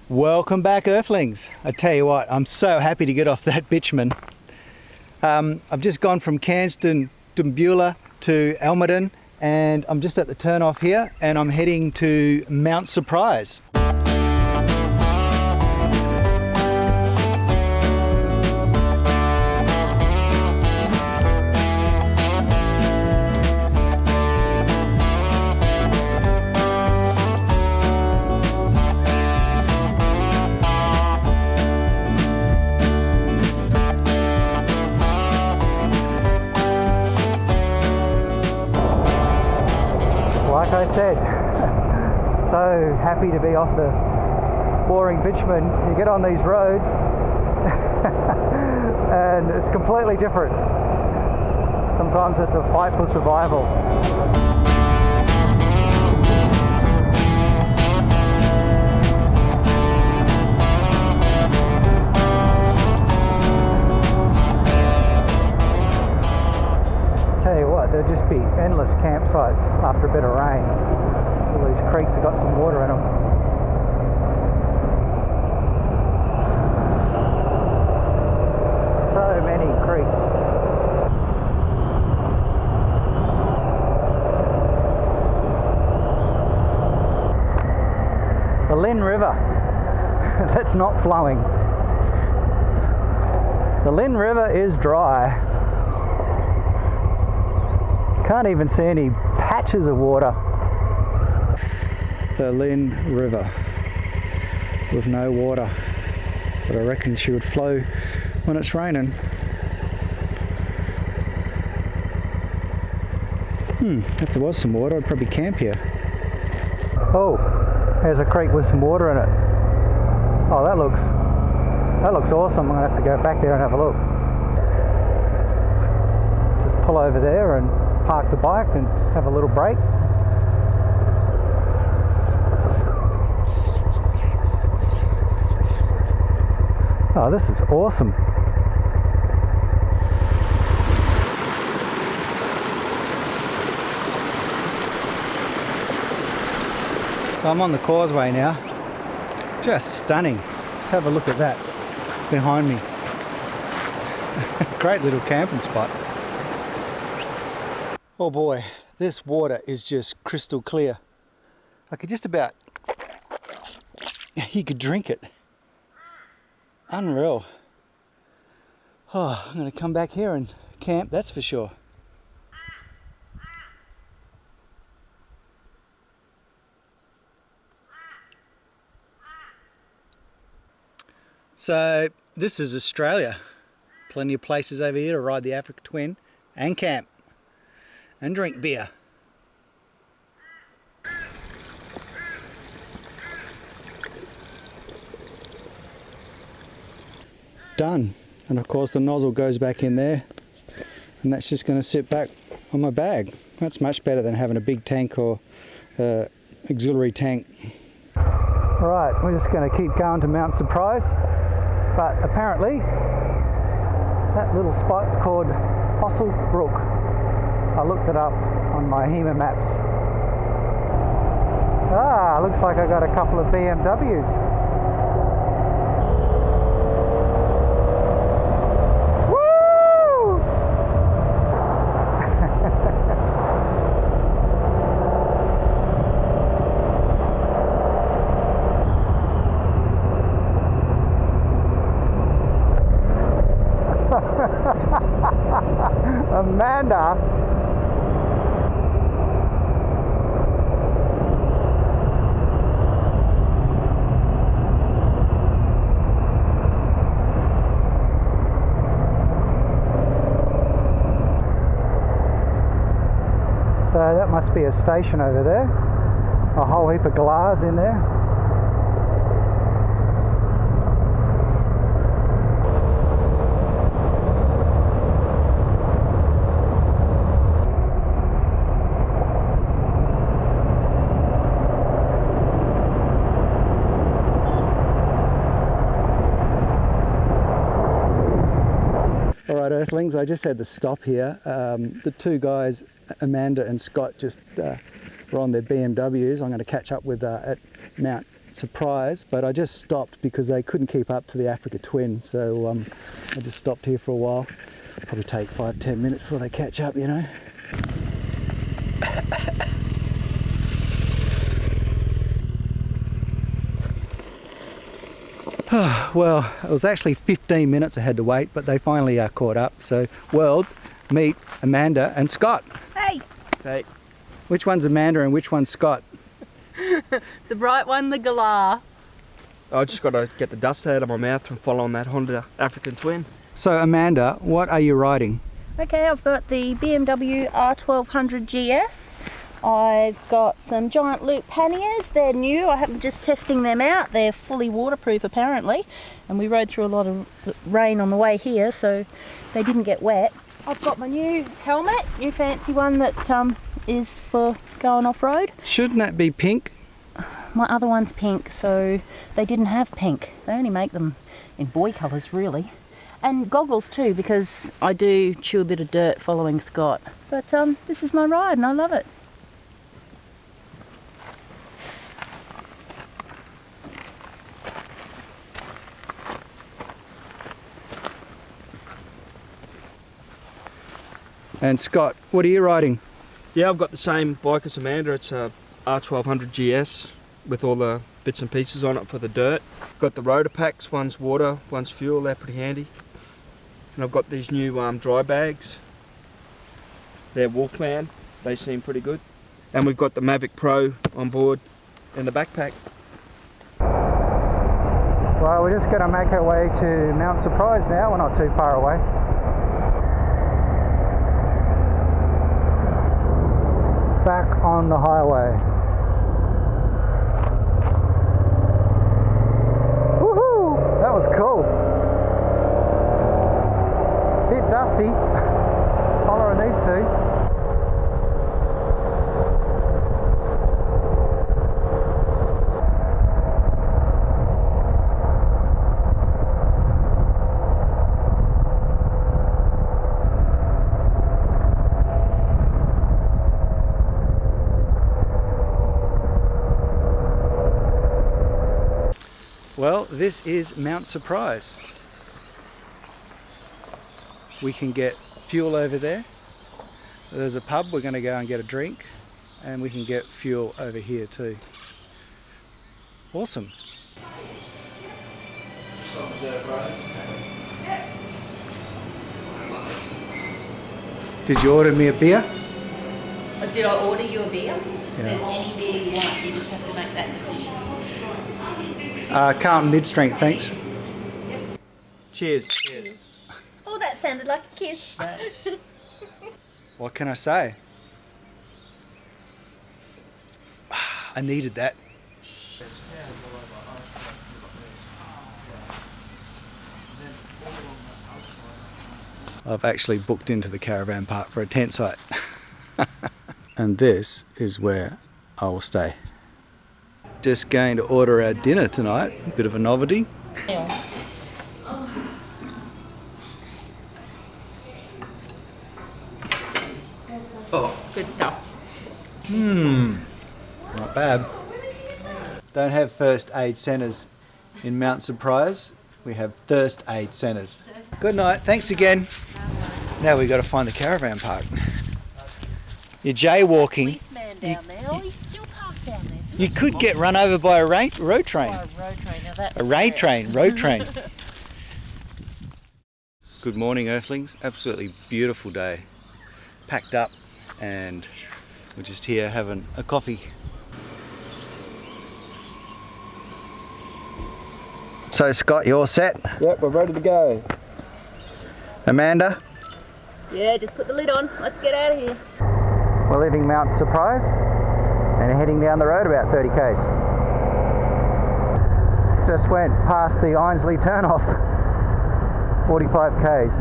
Welcome back, Earthlings. I tell you what, I'm so happy to get off that bitumen. I've just gone from Cairnston, Dumbula to Almaden, and I'm just at the turn off here, and I'm heading to Mount Surprise. Like I said, so happy to be off the boring bitumen. You get on these roads and it's completely different. Sometimes it's a fight for survival. Tell you what, there'll just be endless campsites after a bit of rain. All these creeks have got some water in them. So many creeks. The Lynn River, that's not flowing. The Lynn River is dry. Can't even see any patches of water. The Lynn River with no water, but I reckon she would flow when it's raining. If there was some water, I'd probably camp here. Oh, there's a creek with some water in it. Oh, that looks awesome. I'm gonna have to go back there and have a look. Just pull over there and park the bike and have a little break. Oh, this is awesome. So I'm on the causeway now. Just stunning. Just have a look at that behind me. Great little camping spot. Oh boy, this water is just crystal clear. I could just about, you could drink it. Unreal. Oh, I'm gonna come back here and camp, that's for sure. So this is Australia. Plenty of places over here to ride the Africa Twin and camp. And drink beer. Done. And of course the nozzle goes back in there, and that's just going to sit back on my bag. That's much better than having a big tank or auxiliary tank. Right, we're just going to keep going to Mount Surprise, but apparently that little spot's called Fossil Brook. I looked it up on my HEMA maps. Ah, looks like I got a couple of BMWs. Woo! Amanda. So that must be a station over there. A whole heap of glass in there. Alright Earthlings, I just had to stop here. The two guys, Amanda and Scott, just were on their BMWs. I'm going to catch up with at Mount Surprise, but I just stopped because they couldn't keep up to the Africa Twin, so I just stopped here for a while. Probably take 5-10 minutes before they catch up, you know. Well, it was actually 15 minutes I had to wait, but they finally caught up. So, world, meet Amanda and Scott. Hey! Tate. Which one's Amanda and which one's Scott? The bright one, the galah. I just got to get the dust out of my mouth from following that Honda African Twin. So, Amanda, what are you riding? Okay, I've got the BMW R1200 GS. I've got some giant loop panniers. They're new. I'm just testing them out. They're fully waterproof apparently, and we rode through a lot of rain on the way here, so they didn't get wet. I've got my new helmet, new fancy one that is for going off-road. Shouldn't that be pink? My other one's pink, so they didn't have pink. They only make them in boy colours really. And goggles too, because I do chew a bit of dirt following Scott. But this is my ride and I love it. And Scott, what are you riding? Yeah, I've got the same bike as Amanda. It's a R1200 GS with all the bits and pieces on it for the dirt. Got the rotor packs, one's water, one's fuel, they're pretty handy. And I've got these new dry bags. They're Wolfman, they seem pretty good. And we've got the Mavic Pro on board in the backpack. Well, we're just going to make our way to Mount Surprise now. We're not too far away. Back on the highway. Woohoo! That was cool. Bit dusty. Following these two. Well, this is Mount Surprise. We can get fuel over there. There's a pub, we're going to go and get a drink, and we can get fuel over here too. Awesome. Did you order me a beer? Did I order you a beer? Yeah. There's any beer you want, you just have to make that decision. Carlton mid-strength, thanks. Cheers. Cheers. Oh, that sounded like a kiss. What can I say? I needed that. I've actually booked into the caravan park for a tent site. And this is where I will stay. Just going to order our dinner tonight, a bit of a novelty. Yeah. Oh, Good stuff. not bad. Don't have first aid centres in Mount Surprise, we have thirst aid centres. Good night, thanks again. Now we've got to find the caravan park. You're jaywalking. Policeman down there. Oh, he's still parked down there. You could get run over by a road train. Oh, a road train. Now that's A road serious. road train. Good morning, earthlings. Absolutely beautiful day. Packed up and we're just here having a coffee. So Scott, you all set? Yep, we're ready to go. Amanda? Yeah, just put the lid on. Let's get out of here. We're leaving Mount Surprise and heading down the road about 30 k's. Just went past the Einasleigh turnoff, 45 k's.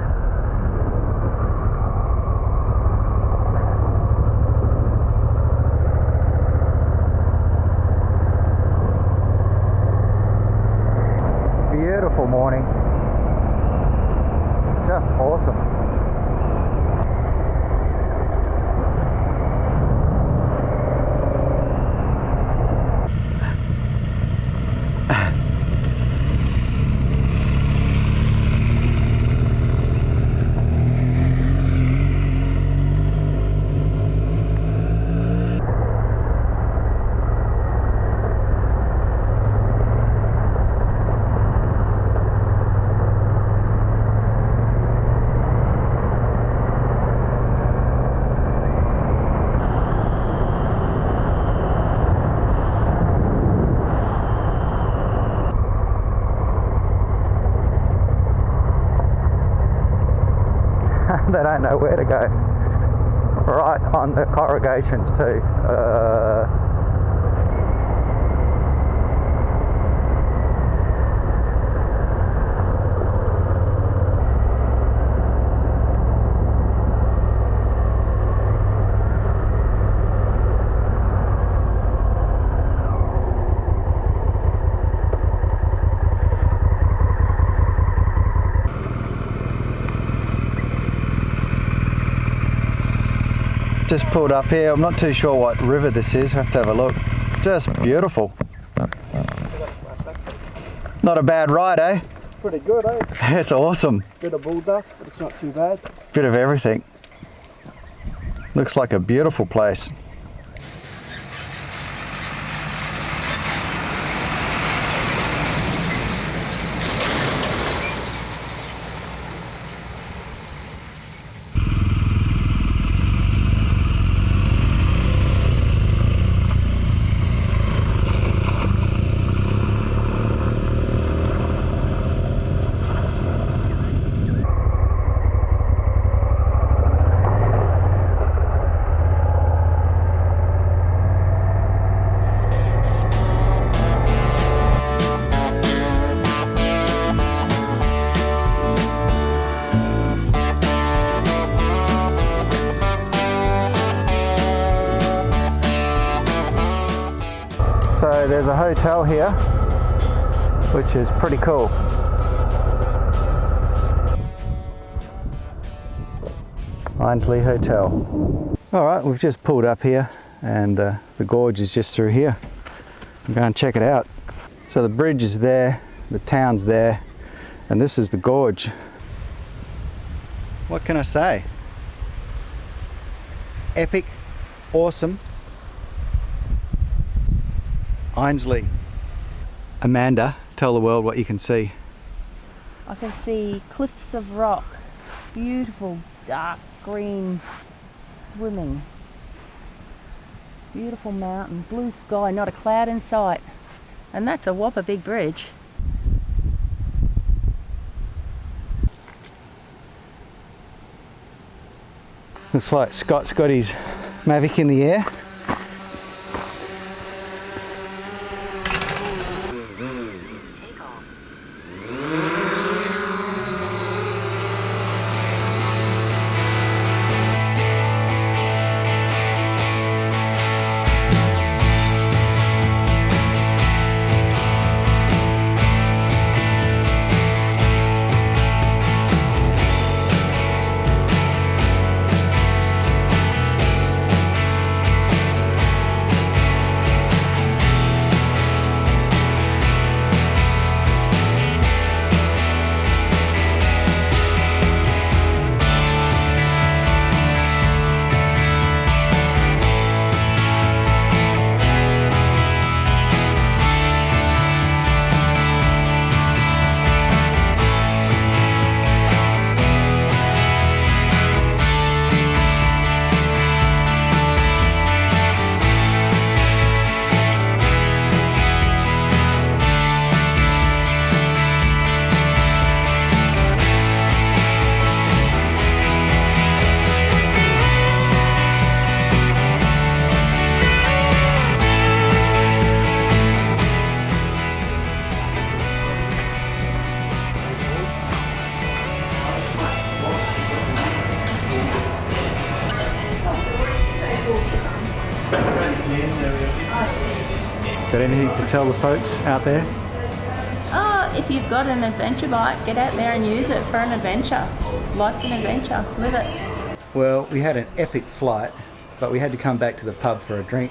Beautiful morning, just awesome. They don't know where to go. Right on the corrugations too. Just pulled up here. I'm not too sure what river this is. We have to have a look. Just beautiful. Not a bad ride, eh? Pretty good, eh? It's awesome. Bit of bull dust, but it's not too bad. Bit of everything. Looks like a beautiful place. So there's a hotel here, which is pretty cool. Einasleigh Hotel. Alright, we've just pulled up here and the gorge is just through here. I'm going to check it out. So the bridge is there, the town's there, and this is the gorge. What can I say? Epic, awesome. Einasleigh. Amanda, tell the world what you can see. I can see cliffs of rock, beautiful dark green swimming, beautiful mountain, blue sky, not a cloud in sight, and that's a whopper big bridge. Looks like Scott's got his Mavic in the air. Got anything to tell the folks out there? Oh, if you've got an adventure bike, get out there and use it for an adventure. Life's an adventure, live it. Well, we had an epic flight, but we had to come back to the pub for a drink.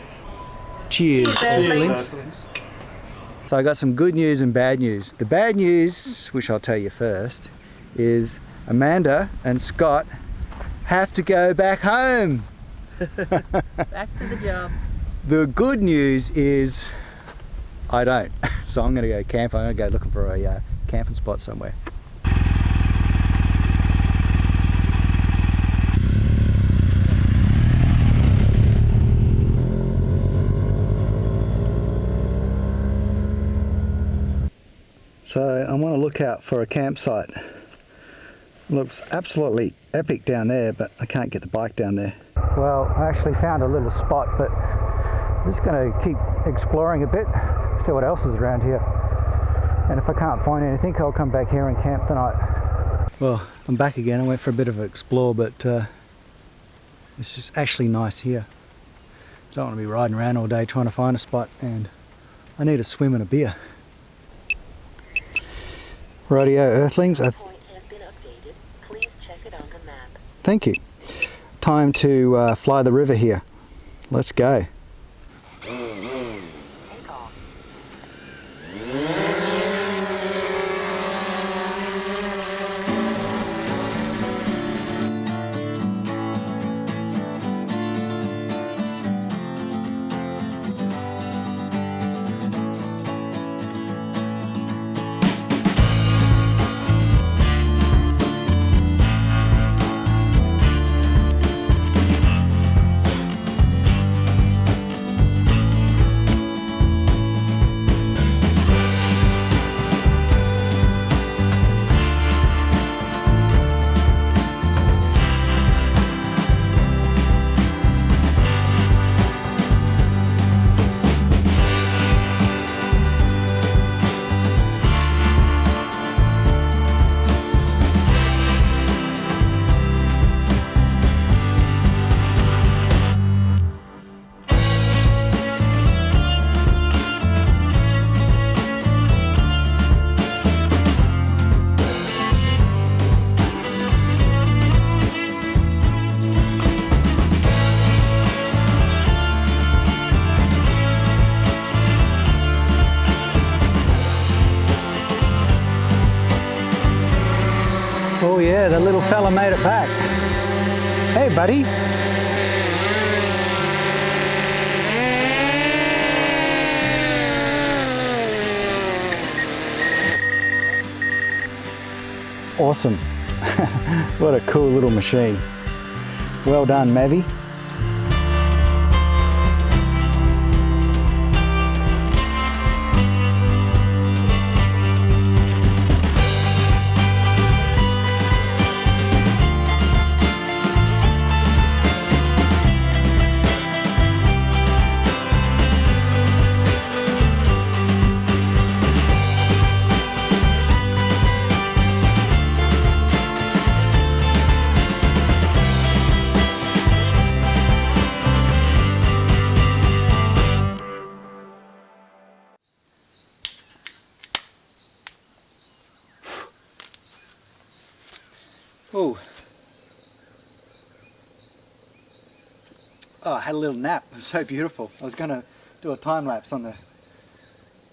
Cheers. Cheers, Earthlings. So I got some good news and bad news. The bad news, which I'll tell you first, is Amanda and Scott have to go back home. Back to the jobs. The good news is I don't. So I'm going to go camp. I'm going to go looking for a camping spot somewhere. So I'm on a lookout for a campsite. Looks absolutely epic down there, but I can't get the bike down there. Well, I actually found a little spot, but I'm just going to keep exploring a bit, see what else is around here. And if I can't find anything, I'll come back here and camp tonight. Well, I'm back again. I went for a bit of an explore, but it's just actually nice here. Don't want to be riding around all day trying to find a spot, and I need a swim and a beer. Rightio, Earthlings. Point has been updated. Please check it on the map. Thank you. Time to fly the river here. Let's go. Take off. Oh yeah, the little fella made it back. Hey buddy. Awesome. What a cool little machine. Well done, Mavi. Oh, I had a little nap. It was so beautiful. I was going to do a time lapse on the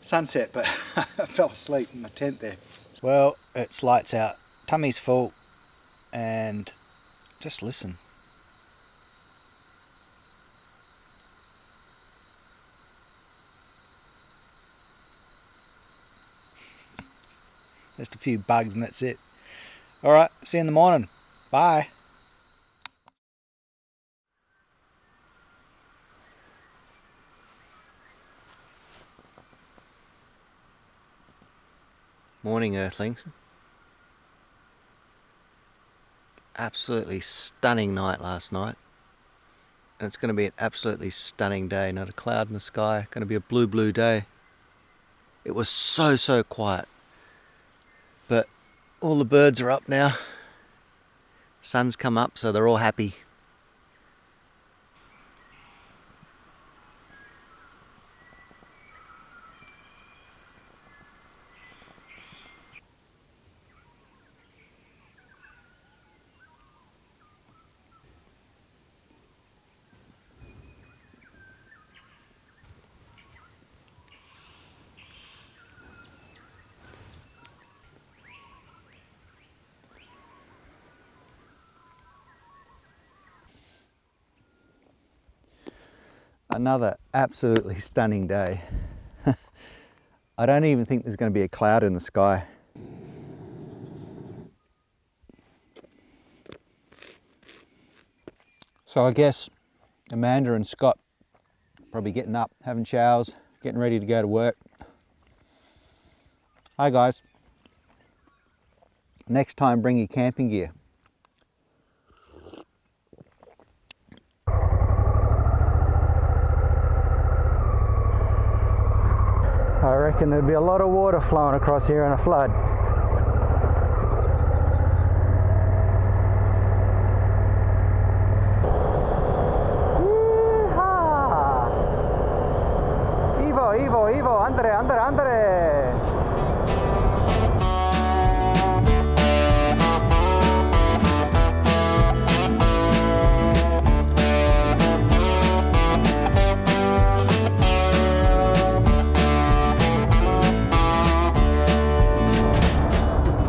sunset, but I fell asleep in my tent there. Well, it's lights out. Tummy's full, and just listen. Just a few bugs and that's it. Alright, see you in the morning. Bye. Morning, Earthlings. Absolutely stunning night last night. And it's going to be an absolutely stunning day. Not a cloud in the sky. Going to be a blue, blue day. It was so quiet. But all the birds are up now. Sun's come up, so they're all happy. Another absolutely stunning day. I don't even think there's going to be a cloud in the sky. So I guess Amanda and Scott probably getting up, having showers, getting ready to go to work. Hi guys. Next time, bring your camping gear. I reckon there'd be a lot of water flowing across here in a flood. Yeehaw! Ivo, andre.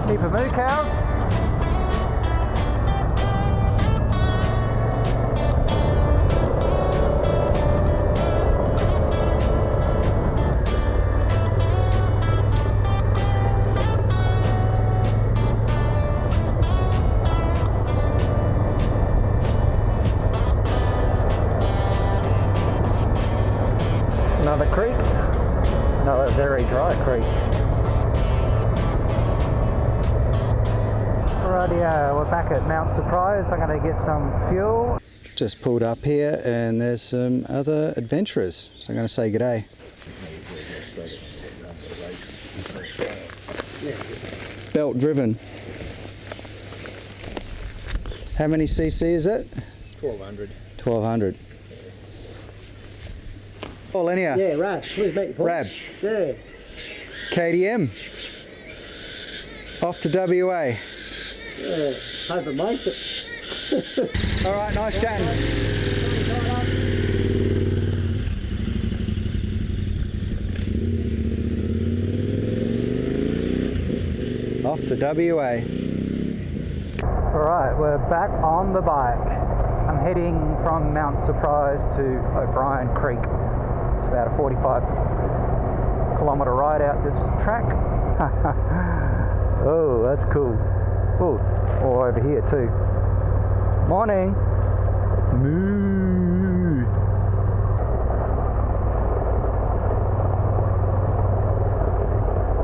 Heap of moo cows. Another creek, another very dry creek. Rightio, we're back at Mount Surprise. I'm going to get some fuel. Just pulled up here and there's some other adventurers, so I'm going to say g'day. Belt driven. How many cc is it? 1200. 1200. Oh, linear. Yeah, Rab. Where's mate? Rab. Yeah. KTM. Off to WA. Yeah. Hope it makes it. All right, nice chatting. Off to WA. All right, we're back on the bike. I'm heading from Mount Surprise to O'Brien Creek. It's about a 45-kilometre ride out this track. Oh, that's cool. Oh, over here too. Morning. Moo.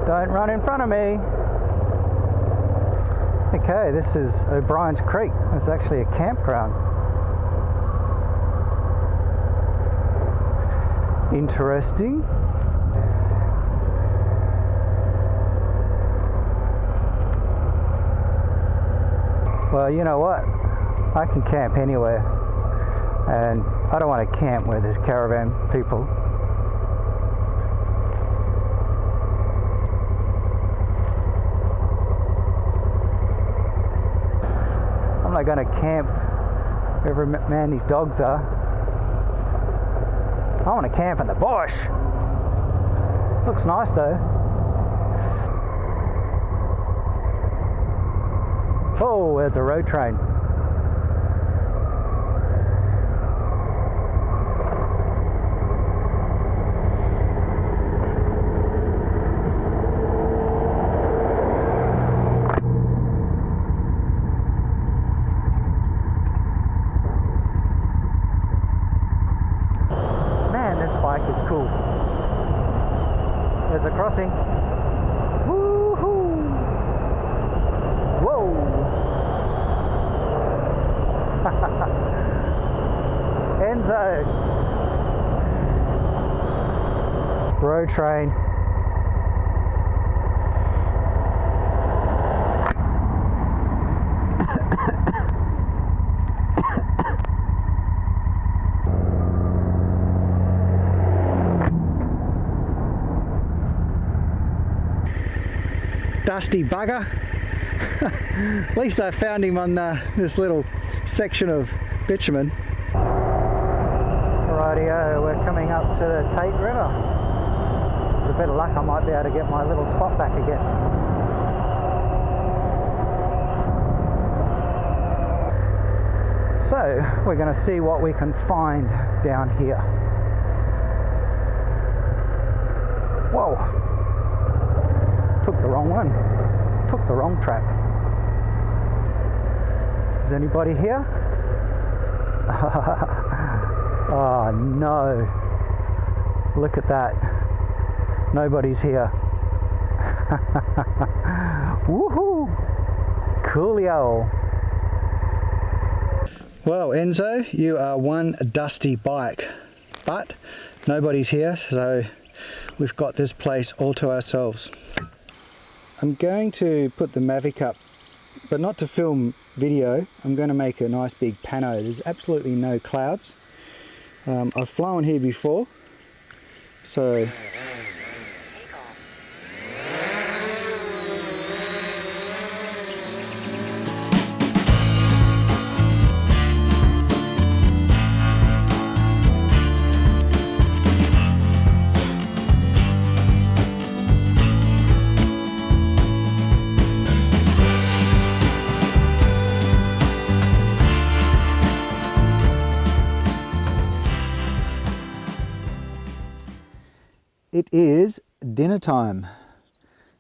Don't run in front of me. Okay, this is O'Brien's Creek. It's actually a campground. Interesting. Well, you know what? I can camp anywhere, and I don't want to camp where there's caravan people. I'm not going to camp wherever man these dogs are. I want to camp in the bush. Looks nice though. Oh, there's a road train. Man, this bike is cool. There's a crossing. Woohoo! Whoa! Enzo! Road train. Dusty bugger. At least I found him on this little section of bitumen. Rightio, we're coming up to the Tate River. With a bit of luck I might be able to get my little spot back again. So we're going to see what we can find down here. Whoa! Took the wrong one. Took the wrong track. Is anybody here? Oh no. Look at that. Nobody's here. Woohoo! Coolio. Well, Enzo, you are one dusty bike, but nobody's here, so we've got this place all to ourselves. I'm going to put the Mavic up, but not to film video. I'm going to make a nice big pano. There's absolutely no clouds. I've flown here before, so it is dinner time,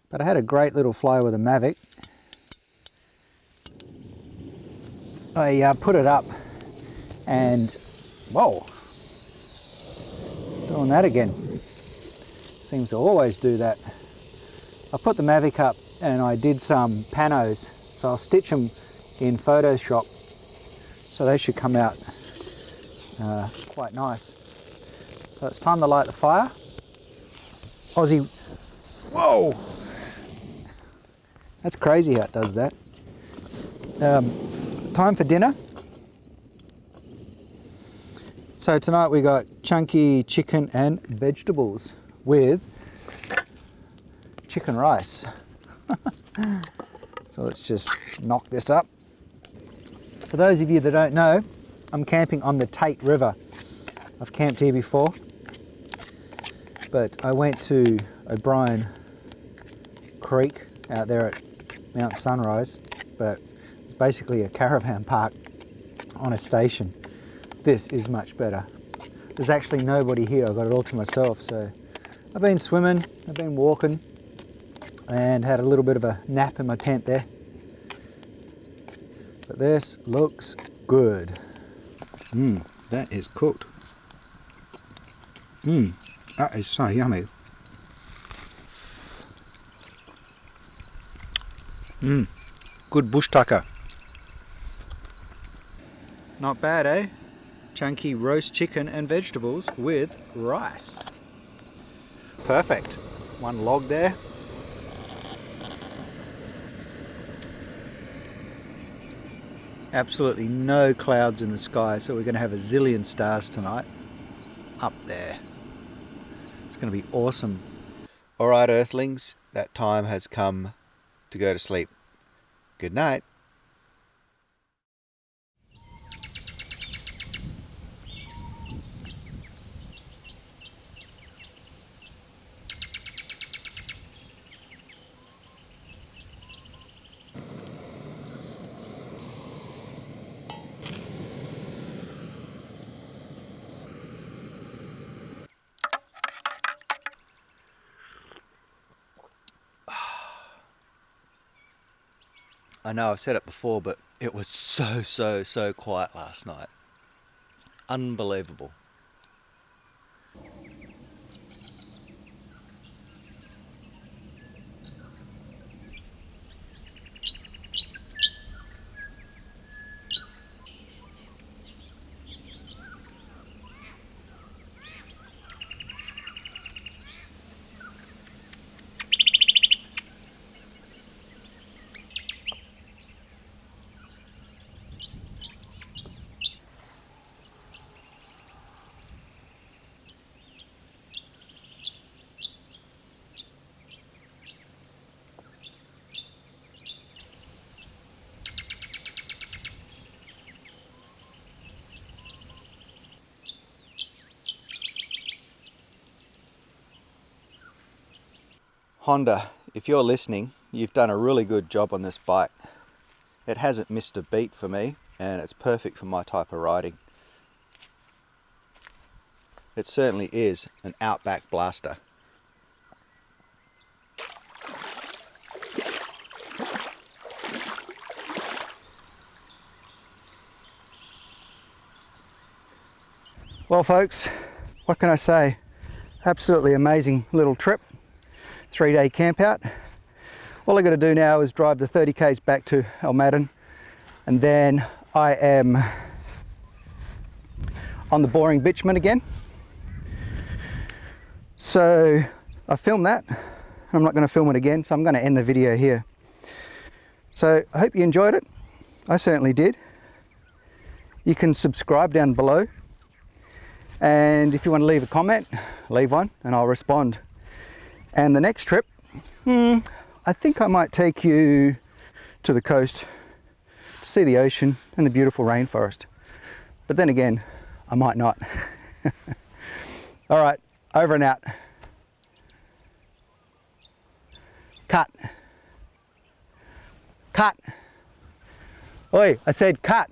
but I had a great little fly with a Mavic. I put it up and whoa, it's doing that again. Seems to always do that. I put the Mavic up and I did some panos, so I'll stitch them in Photoshop, so they should come out quite nice. So it's time to light the fire. Aussie, whoa! That's crazy how it does that. Time for dinner. So tonight we got chunky chicken and vegetables with chicken rice. So let's just knock this up. For those of you that don't know, I'm camping on the Tate River. I've camped here before, but I went to O'Brien Creek out there at Mount Sunrise, but it's basically a caravan park on a station. This is much better. There's actually nobody here. I've got it all to myself. So I've been swimming, I've been walking, and had a little bit of a nap in my tent there. But this looks good. That is cooked. That is so yummy. Good bush tucker. Not bad, eh? Chunky roast chicken and vegetables with rice. Perfect. One log there. Absolutely no clouds in the sky, so we're going to have a zillion stars tonight. Up there. It's going to be awesome. Alright, earthlings, that time has come to go to sleep. Good night. I know I've said it before, but it was so quiet last night. Unbelievable. Honda, if you're listening, you've done a really good job on this bike. It hasn't missed a beat for me, and it's perfect for my type of riding. It certainly is an Outback blaster. Well folks, what can I say? Absolutely amazing little trip. 3-day camp out. All I got to do now is drive the 30 k's back to Almaden, and then I am on the boring bitumen again. So I filmed that. I'm not going to film it again, so I'm going to end the video here. So I hope you enjoyed it. I certainly did. You can subscribe down below, and if you want to leave a comment, leave one and I'll respond. And the next trip, I think I might take you to the coast to see the ocean and the beautiful rainforest. But then again, I might not. All right, over and out. Cut. Cut. Oi, I said cut.